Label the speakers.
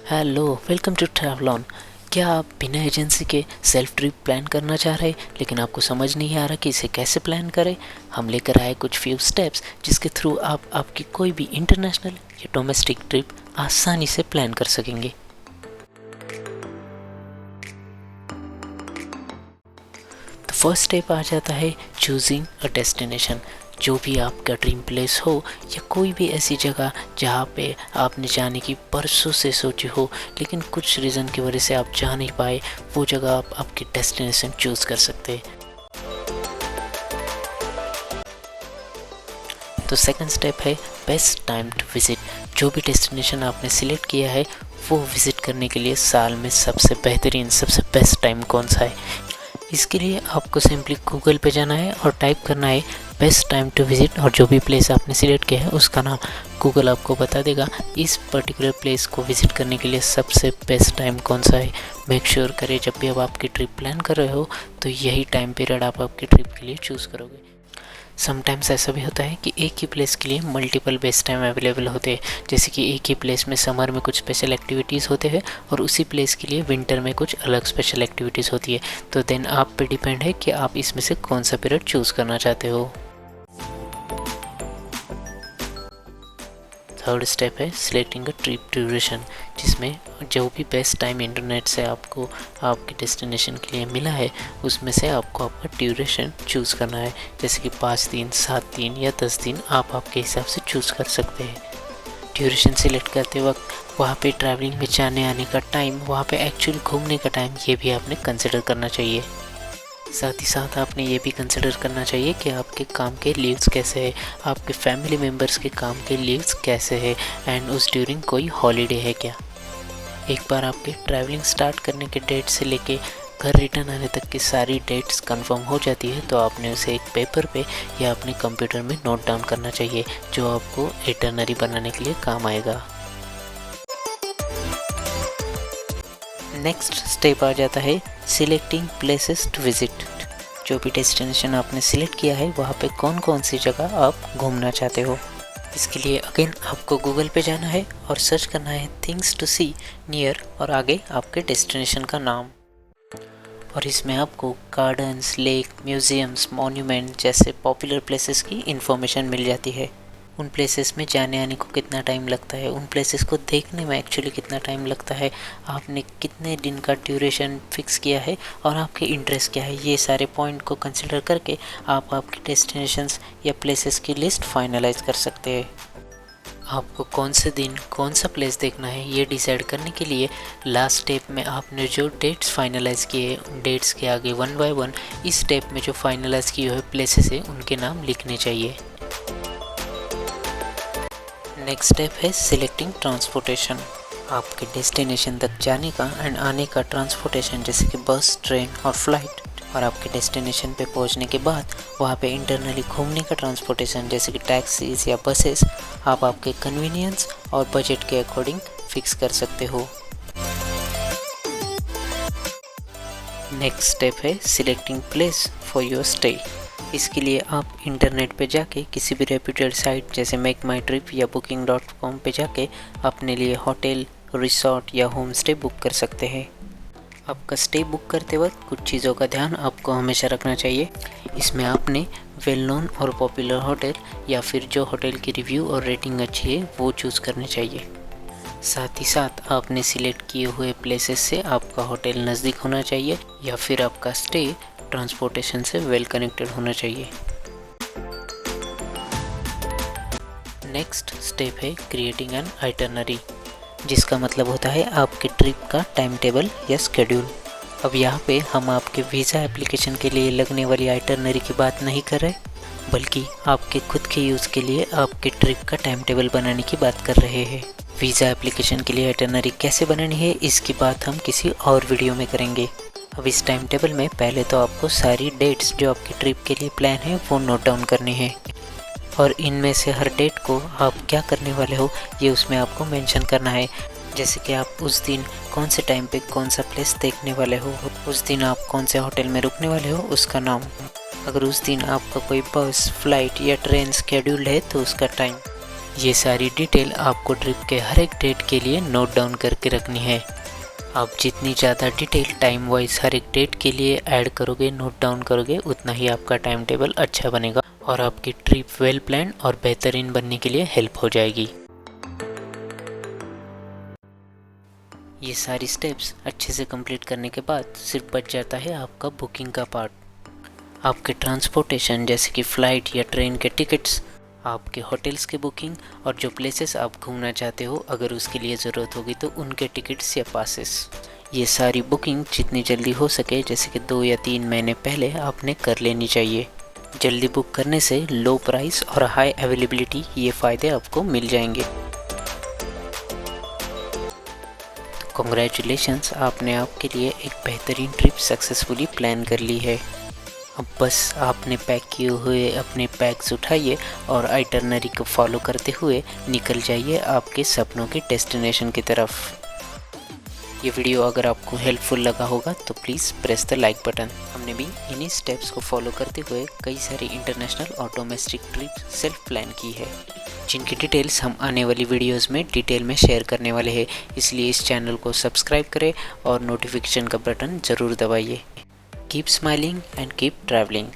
Speaker 1: Hello, welcome to ट्रैवलॉन। क्या आप बिना एजेंसी के सेल्फ ट्रिप प्लान करना चाह रहे लेकिन आपको समझ नहीं आ रहा कि इसे कैसे प्लान करें? हम लेकर आए कुछ फ्यू स्टेप्स जिसके थ्रू आप आपकी कोई भी इंटरनेशनल या डोमेस्टिक ट्रिप आसानी से प्लान कर सकेंगे। तो फर्स्ट स्टेप आ जाता है चूजिंग अ डेस्टिनेशन। जो भी आपका ड्रीम प्लेस हो या कोई भी ऐसी जगह जहाँ पे आपने जाने की बरसों से सोची हो लेकिन कुछ रीज़न की वजह से आप जा नहीं पाए, वो जगह आप आपकी डेस्टिनेशन चूज़ कर सकते हैं। तो सेकंड स्टेप है बेस्ट टाइम टू विज़िट। जो भी डेस्टिनेशन आपने सिलेक्ट किया है वो विज़िट करने के लिए साल में सबसे बेहतरीन, सबसे बेस्ट टाइम कौन सा है। इसके लिए आपको सिंपली गूगल पे जाना है और टाइप करना है बेस्ट टाइम टू विज़िट, और जो भी प्लेस आपने सिलेक्ट किया है उसका नाम गूगल आपको बता देगा इस पर्टिकुलर प्लेस को विज़िट करने के लिए सबसे बेस्ट टाइम कौन सा है। मेक श्योर करें जब भी आप आपकी ट्रिप प्लान कर रहे हो तो यही टाइम पीरियड आप आपकी ट्रिप के लिए चूज़ करोगे। समटाइम्स ऐसा भी होता है कि एक ही प्लेस के लिए मल्टीपल बेस्ट टाइम अवेलेबल होते हैं, जैसे कि एक ही प्लेस में समर में कुछ स्पेशल एक्टिविटीज़ होते हैं और उसी प्लेस के लिए विंटर में कुछ अलग स्पेशल एक्टिविटीज़ होती है। तो देन आप पे डिपेंड है कि आप इसमें से कौन सा पीरियड चूज़ करना चाहते हो। थर्ड स्टेप है सिलेक्टिंग अ ट्रिप ड्यूरेशन, जिसमें जो भी बेस्ट टाइम इंटरनेट से आपको आपके डेस्टिनेशन के लिए मिला है उसमें से आपको आपका ड्यूरेशन चूज़ करना है, जैसे कि 5 दिन, 7 दिन या 10 दिन आप आपके हिसाब से चूज़ कर सकते हैं। ड्यूरेशन सिलेक्ट करते वक्त वहाँ पे ट्रैवलिंग में जाने आने का टाइम, वहाँ पे एक्चुअली घूमने का टाइम, ये भी आपने कंसिडर करना चाहिए। साथ ही साथ आपने ये भी कंसिडर करना चाहिए कि आपके काम के लीव्स कैसे हैं, आपके फैमिली मेम्बर्स के काम के लीव्स कैसे हैं, एंड उस ड्यूरिंग कोई हॉलीडे है क्या। एक बार आपके ट्रैवलिंग स्टार्ट करने के डेट से लेके घर रिटर्न आने तक की सारी डेट्स कंफर्म हो जाती है तो आपने उसे एक पेपर पे या अपने कंप्यूटर में नोट डाउन करना चाहिए, जो आपको इटरनरी बनाने के लिए काम आएगा। नेक्स्ट स्टेप आ जाता है सिलेक्टिंग प्लेसेस टू विज़िट। जो भी डेस्टिनेशन आपने सिलेक्ट किया है वहाँ पे कौन कौन सी जगह आप घूमना चाहते हो। इसके लिए अगेन आपको गूगल पे जाना है और सर्च करना है थिंग्स टू सी नियर और आगे आपके डेस्टिनेशन का नाम, और इसमें आपको गार्डन्स, लेक, म्यूज़ियम्स, मॉन्यूमेंट जैसे पॉपुलर प्लेसेस की इन्फॉर्मेशन मिल जाती है। उन प्लेसेस में जाने आने को कितना टाइम लगता है, उन प्लेसेस को देखने में एक्चुअली कितना टाइम लगता है, आपने कितने दिन का ड्यूरेशन फिक्स किया है और आपके इंटरेस्ट क्या है, ये सारे पॉइंट को कंसिडर करके आप आपके डेस्टिनेशंस या प्लेसेस की लिस्ट फाइनलाइज कर सकते हैं। आपको कौन से दिन कौन सा प्लेस देखना है ये डिसाइड करने के लिए लास्ट स्टेप में आपने जो डेट्स फाइनलाइज किए उन डेट्स के आगे 1 बाय 1 इस स्टेप में जो फाइनलाइज किए हुए प्लेसेस है उनके नाम लिखने चाहिए। नेक्स्ट स्टेप है सिलेक्टिंग ट्रांसपोर्टेशन। आपके डेस्टिनेशन तक जाने का एंड आने का ट्रांसपोर्टेशन, जैसे कि बस, ट्रेन और फ्लाइट, और आपके डेस्टिनेशन पे पहुंचने के बाद वहाँ पे इंटरनली घूमने का ट्रांसपोर्टेशन, जैसे कि टैक्सीज या बसेस, आप आपके कन्वीनियंस और बजट के अकॉर्डिंग फिक्स कर सकते हो। नेक्स्ट स्टेप है selecting place for your stay. इसके लिए आप इंटरनेट पे जाके किसी भी रेप्यूटेड साइट जैसे मेक माई ट्रिप या booking.com पे जाके अपने लिए होटल, रिसोर्ट या होम स्टे बुक कर सकते हैं। आपका स्टे बुक करते वक्त कुछ चीज़ों का ध्यान आपको हमेशा रखना चाहिए। इसमें आपने वेल नोन और पॉपुलर होटल या फिर जो होटल की रिव्यू और रेटिंग अच्छी है वो चूज़ करने चाहिए। साथ ही साथ आपने सिलेक्ट किए हुए प्लेसेस से आपका होटल नज़दीक होना चाहिए या फिर आपका स्टे ट्रांसपोर्टेशन से वेल कनेक्टेड होना चाहिए। नेक्स्ट स्टेप है क्रिएटिंग एन आइटनरी, जिसका मतलब होता है आपके ट्रिप का टाइम टेबल या स्केड्यूल। अब यहाँ पे हम आपके वीज़ा एप्लीकेशन के लिए लगने वाली आइटनरी की बात नहीं कर रहे, बल्कि आपके खुद के यूज़ के लिए आपके ट्रिप का टाइम टेबल बनाने की बात कर रहे हैं। वीज़ा एप्लीकेशन के लिए आइटनरी कैसे बनानी है इसकी बात हम किसी और वीडियो में करेंगे। अब इस टाइम टेबल में पहले तो आपको सारी डेट्स जो आपकी ट्रिप के लिए प्लान है वो नोट डाउन करनी है, और इनमें से हर डेट को आप क्या करने वाले हो ये उसमें आपको मेंशन करना है, जैसे कि आप उस दिन कौन से टाइम पे कौन सा प्लेस देखने वाले हो, उस दिन आप कौन से होटल में रुकने वाले हो उसका नाम, अगर उस दिन आपका कोई बस, फ्लाइट या ट्रेन स्केड्यूल्ड है तो उसका टाइम, ये सारी डिटेल आपको ट्रिप के हर एक डेट के लिए नोट डाउन करके रखनी है। आप जितनी ज़्यादा डिटेल टाइम वाइज हर एक डेट के लिए ऐड करोगे, नोट डाउन करोगे, उतना ही आपका टाइम टेबल अच्छा बनेगा और आपकी ट्रिप वेल प्लान और बेहतरीन बनने के लिए हेल्प हो जाएगी। ये सारी स्टेप्स अच्छे से कंप्लीट करने के बाद सिर्फ बच जाता है आपका बुकिंग का पार्ट। आपके ट्रांसपोर्टेशन जैसे कि फ़्लाइट या ट्रेन के टिकट्स, आपके होटल्स के बुकिंग और जो प्लेसेस आप घूमना चाहते हो अगर उसके लिए ज़रूरत होगी तो उनके टिकट्स या पासेस, ये सारी बुकिंग जितनी जल्दी हो सके जैसे कि 2 या 3 महीने पहले आपने कर लेनी चाहिए। जल्दी बुक करने से लो प्राइस और हाई अवेलेबिलिटी ये फ़ायदे आपको मिल जाएंगे। कॉन्ग्रेचुलेशंस, आपने आपके लिए एक बेहतरीन ट्रिप सक्सेसफुली प्लान कर ली है। अब बस आपने पैक किए हुए अपने बैग्स उठाइए और आइटरनरी को फॉलो करते हुए निकल जाइए आपके सपनों के डेस्टिनेशन की तरफ। ये वीडियो अगर आपको हेल्पफुल लगा होगा तो please press the like button. हमने भी इन्हीं स्टेप्स को फॉलो करते हुए कई सारी इंटरनेशनल और डोमेस्टिक ट्रिप सेल्फ प्लान की है, जिनकी डिटेल्स हम आने वाली वीडियोस में डिटेल में शेयर करने वाले हैं। इसलिए इस चैनल को सब्सक्राइब करें और नोटिफिकेशन का बटन ज़रूर दबाइए। Keep smiling and keep travelling.